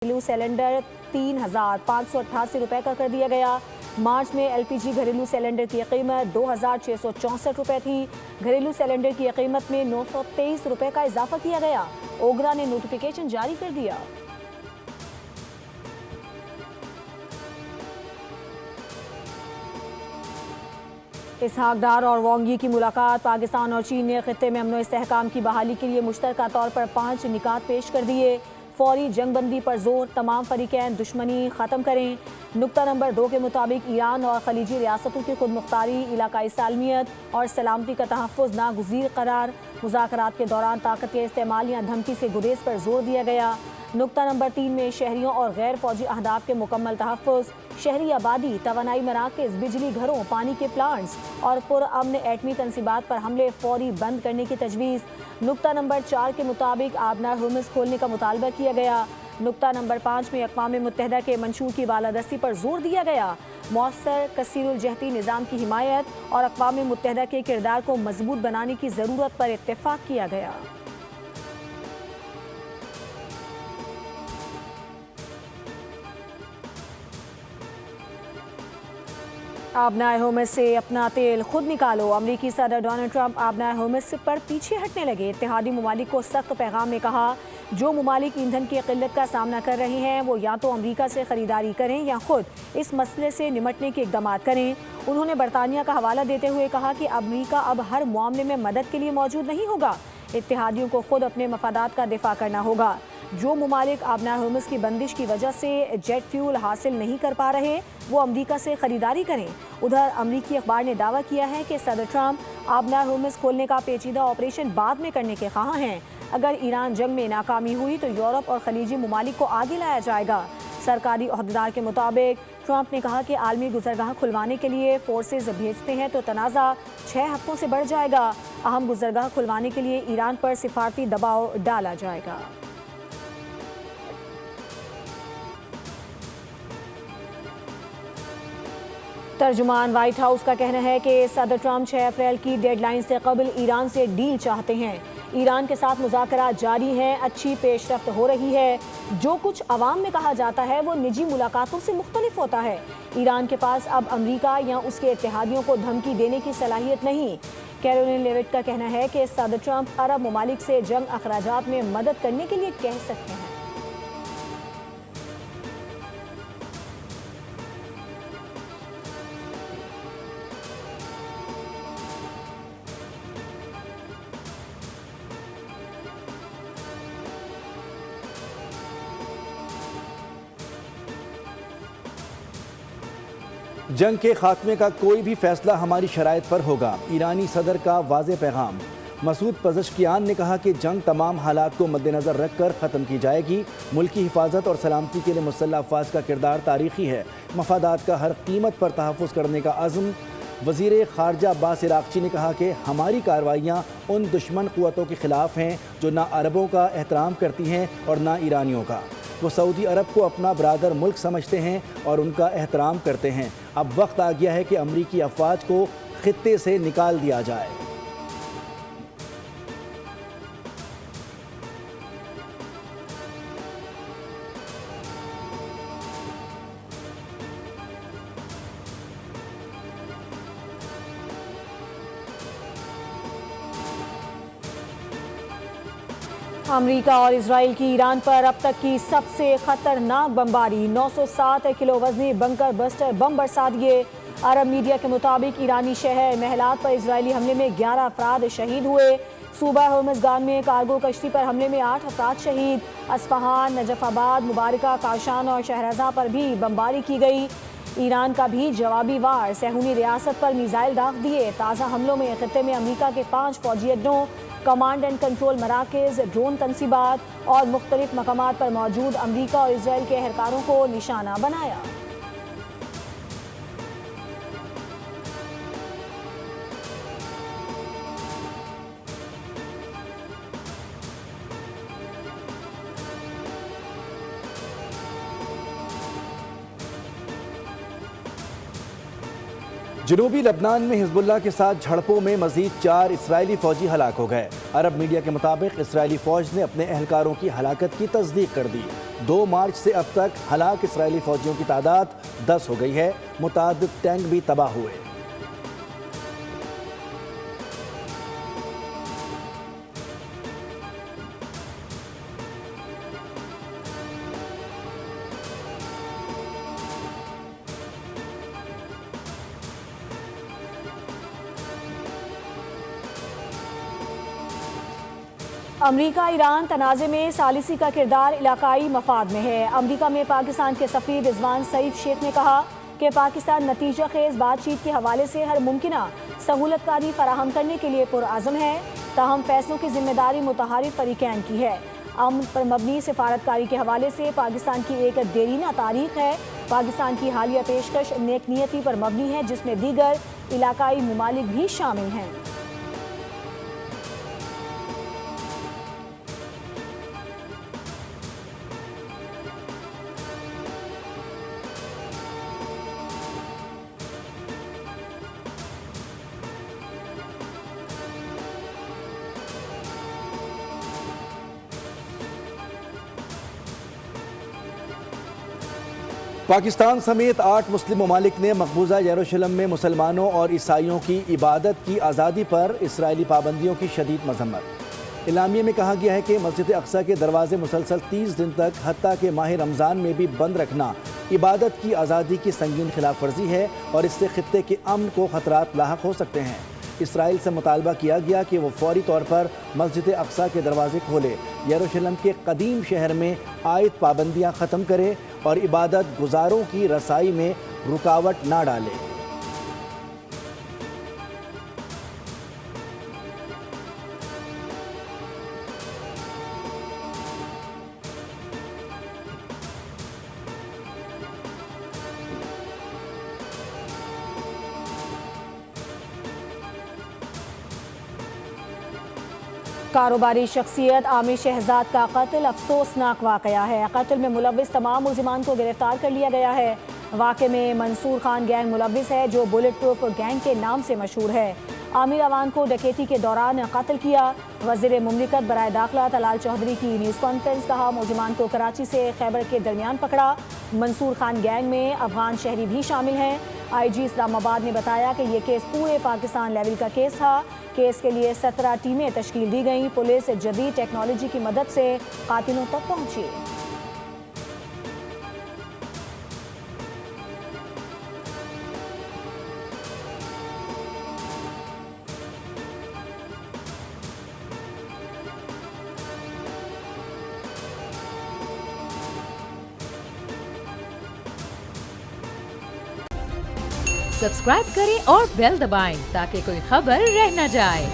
घरेलू सिलेंडर 3,588 रुपए का कर दिया गया। मार्च में LPG घरेलू सिलेंडर की कीमत 2,664 रुपए थी। घरेलू सिलेंडर की कीमत में 923 रुपए का इजाफा किया गया। ओगरा ने नोटिफिकेशन जारी कर दिया। इसहाक डार और वांगी की मुलाकात। पाकिस्तान और चीन ने खित्ते में अमन व इस्तेहकाम की बहाली के लिए मुश्तरका तौर पर 5 निकात पेश कर दिए। फौरी जंगबंदी पर जोर, तमाम फरीकैन दुश्मनी ख़त्म करें। नुक्ता नंबर 2 के मुताबिक ईरान और खलीजी रियासतों की खुद मुख्तारी, इलाकाई सालमियत और सलामती का तहफ़्फ़ुज़ नागुज़ीर करार। मुज़ाकरात के दौरान ताकत के इस्तेमाल या धमकी से गुरेज पर जोर दिया गया। नुक्ता नंबर 3 में शहरियों और गैर फौजी अहदाफ के मुकम्मल तहफ़्फ़ुज़, शहरी आबादी, तवानाई मराकज़, बिजली घरों, पानी के प्लांट्स और पुरअमन एटमी तनसीबात पर हमले फौरी बंद करने की तजवीज़। नुक्ता नंबर 4 के मुताबिक आबनार हुर्मुज़ खोलने का मुतालबा किया गया। नुक्ता नंबर 5 में अक़वाम मुत्तहिदा के मंशूर की बालादस्ती पर जोर दिया गया। मौसर कसीरुल जहती निज़ाम की हिमायत और अक़वाम मुत्तहिदा के किरदार को मजबूत बनाने की ज़रूरत पर इत्तेफाक किया गया। आबनाए होर्मुज़ से अपना तेल खुद निकालो। अमरीकी सदर डोनाल्ड ट्रंप आबनाए होर्मुज़ पर पीछे हटने लगे। इत्तेहादी ममालिक को सख्त पैगाम में कहा, जो ममालिक ईंधन की किल्लत का सामना कर रहे हैं वो या तो अमरीका से ख़रीदारी करें या खुद इस मसले से निमटने के इक़दाम करें। उन्होंने बरतानिया का हवाला देते हुए कहा कि अमरीका अब हर मामले में मदद के लिए मौजूद नहीं होगा। इत्तेहादियों को खुद अपने मफादात का दिफा करना होगा। जो ममालिक आबनाए होर्मुज़ की बंदिश की वजह से जेट फ्यूल हासिल नहीं कर पा रहे वो अमरीका से ख़रीदारी करें। उधर अमरीकी अखबार ने दावा किया है कि सदर ट्रंप आबनाए होर्मुज़ खोलने का पेचीदा ऑपरेशन बाद में करने के ख्वाह हैं। अगर ईरान जंग में नाकामी हुई तो यूरोप और खलीजी ममालिक को आगे लाया जाएगा। सरकारी अहदेदार के मुताबिक ट्रंप ने कहा कि आलमी गुजरगाह खुलवाने के लिए फोर्सेज भेजते हैं तो तनाज़ा 6 हफ्तों से बढ़ जाएगा। अहम गुजरगाह खुलवाने के लिए ईरान पर सिफारती दबाव डाला जाएगा। तर्जुमान वाइट हाउस का कहना है कि सदर ट्रंप 6 अप्रैल की डेडलाइन से कबल ईरान से डील चाहते हैं। ईरान के साथ मुज़ाकरात जारी हैं, अच्छी पेशरफ्त हो रही है। जो कुछ अवाम में कहा जाता है वो निजी मुलाकातों से मुख्तलिफ होता है। ईरान के पास अब अमरीका या उसके इत्तेहादियों को धमकी देने की सलाहियत नहीं। कैरोलिन लेविट का कहना है कि सदर ट्रंप अरब ममालिक से जंग अखराजात में मदद करने के लिए कह सकते हैं। जंग के खात्मे का कोई भी फैसला हमारी शराइत पर होगा। ईरानी सदर का वाज़े पैगाम। मसूद पज़श्कियान ने कहा कि जंग तमाम हालात को मद्देनज़र रख कर ख़त्म की जाएगी। मुल्क की हिफाजत और सलामती के लिए मुसल्लह अफ़वाज का किरदार तारीख़ी है। मफादात का हर कीमत पर तहफ़्फ़ुज़ करने का अज़्म। वज़ीर ख़ारजा अब्बास इराक़ची ने कहा कि हमारी कार्रवाइयाँ उन दुश्मन क़ुव्वतों के ख़िलाफ़ हैं जो ना अरबों का एहतराम करती हैं और ना ईरानियों का। वो सऊदी अरब को अपना बरादर मुल्क समझते हैं और उनका एहतराम करते हैं। अब वक्त आ गया है कि अमरीकी अफ़वाज को खित्ते से निकाल दिया जाए। अमरीका और इजराइल की ईरान पर अब तक की सबसे खतरनाक बमबारी। 907 किलो वजनी बंकर बस्टर बम बरसा दिए। अरब मीडिया के मुताबिक ईरानी शहर महलात पर इजरायली हमले में 11 अफराद शहीद हुए। सूबा होर्मुज़गान में कार्गो कश्ती पर हमले में 8 अफराद शहीद। अस्फहान, नजफाबाद, मुबारका, काशान और शहरज़ा पर भी बमबारी की गई। ईरान का भी जवाबी वार। सहूनी रियासत पर मिसाइल दाग दिए। ताज़ा हमलों में खित्ते में अमरीका के 5 फौजी अड्डों, कमांड एंड कंट्रोल मराकज़, ड्रोन तनसीबात और मुख्तलिफ मकामात पर मौजूद अमरीका और इसराइल के एहलकारों को निशाना बनाया। جنوبی لبنان میں حزب اللہ کے ساتھ جھڑپوں میں مزید 4 اسرائیلی فوجی ہلاک ہو گئے۔ عرب میڈیا کے مطابق اسرائیلی فوج نے اپنے اہلکاروں کی ہلاکت کی تصدیق کر دی۔ 2 مارچ سے اب تک ہلاک اسرائیلی فوجیوں کی تعداد 10 ہو گئی ہے۔ متعدد ٹینک بھی تباہ ہوئے۔ امریکہ ایران تنازع میں ثالثی کا کردار علاقائی مفاد میں ہے۔ امریکہ میں پاکستان کے سفیر رضوان سعید شیخ نے کہا کہ پاکستان نتیجہ خیز بات چیت کے حوالے سے ہر ممکنہ سہولت کاری فراہم کرنے کے لیے پرعزم ہے، تاہم فیصلوں کی ذمہ داری متحارب فریقین کی ہے۔ امن پر مبنی سفارتکاری کے حوالے سے پاکستان کی ایک دیرینہ تاریخ ہے۔ پاکستان کی حالیہ پیشکش نیک نیتی پر مبنی ہے، جس میں دیگر علاقائی ممالک بھی شامل ہیں۔ پاکستان سمیت 8 مسلم ممالک نے مقبوضہ یروشلم میں مسلمانوں اور عیسائیوں کی عبادت کی آزادی پر اسرائیلی پابندیوں کی شدید مذمت۔ اعلامیے میں کہا گیا ہے کہ مسجد اقصی کے دروازے مسلسل 30 دن تک حتیٰ کہ ماہ رمضان میں بھی بند رکھنا عبادت کی آزادی کی سنگین خلاف ورزی ہے اور اس سے خطے کے امن کو خطرات لاحق ہو سکتے ہیں۔ اسرائیل سے مطالبہ کیا گیا کہ وہ فوری طور پر مسجد اقصی کے دروازے کھولے، یروشلم کے قدیم شہر میں عائد پابندیاں ختم کرے اور عبادت گزاروں کی رسائی میں رکاوٹ نہ ڈالے۔ کاروباری شخصیت عامر شہزاد کا قتل افسوسناک واقعہ ہے۔ قتل میں ملوث تمام ملزمان کو گرفتار کر لیا گیا ہے۔ واقعے میں منصور خان گینگ ملوث ہے، جو بلٹ پروف گینگ کے نام سے مشہور ہے۔ عامر اوان کو ڈکیتی کے دوران قتل کیا۔ وزیر مملکت برائے داخلہ طلال چودھری کی نیوز کانفرنس، کہا ملزمان کو کراچی سے خیبر کے درمیان پکڑا۔ منصور خان گینگ میں افغان شہری بھی شامل ہیں۔ آئی جی اسلام آباد نے بتایا کہ یہ کیس پورے پاکستان لیول کا کیس تھا۔ کیس کے لیے 17 ٹیمیں تشکیل دی گئیں۔ پولیس جدید ٹیکنالوجی کی مدد سے قاتلوں تک پہنچی۔ سبسکرائب کریں اور بیل دبائیں تاکہ کوئی خبر رہ نہ جائے۔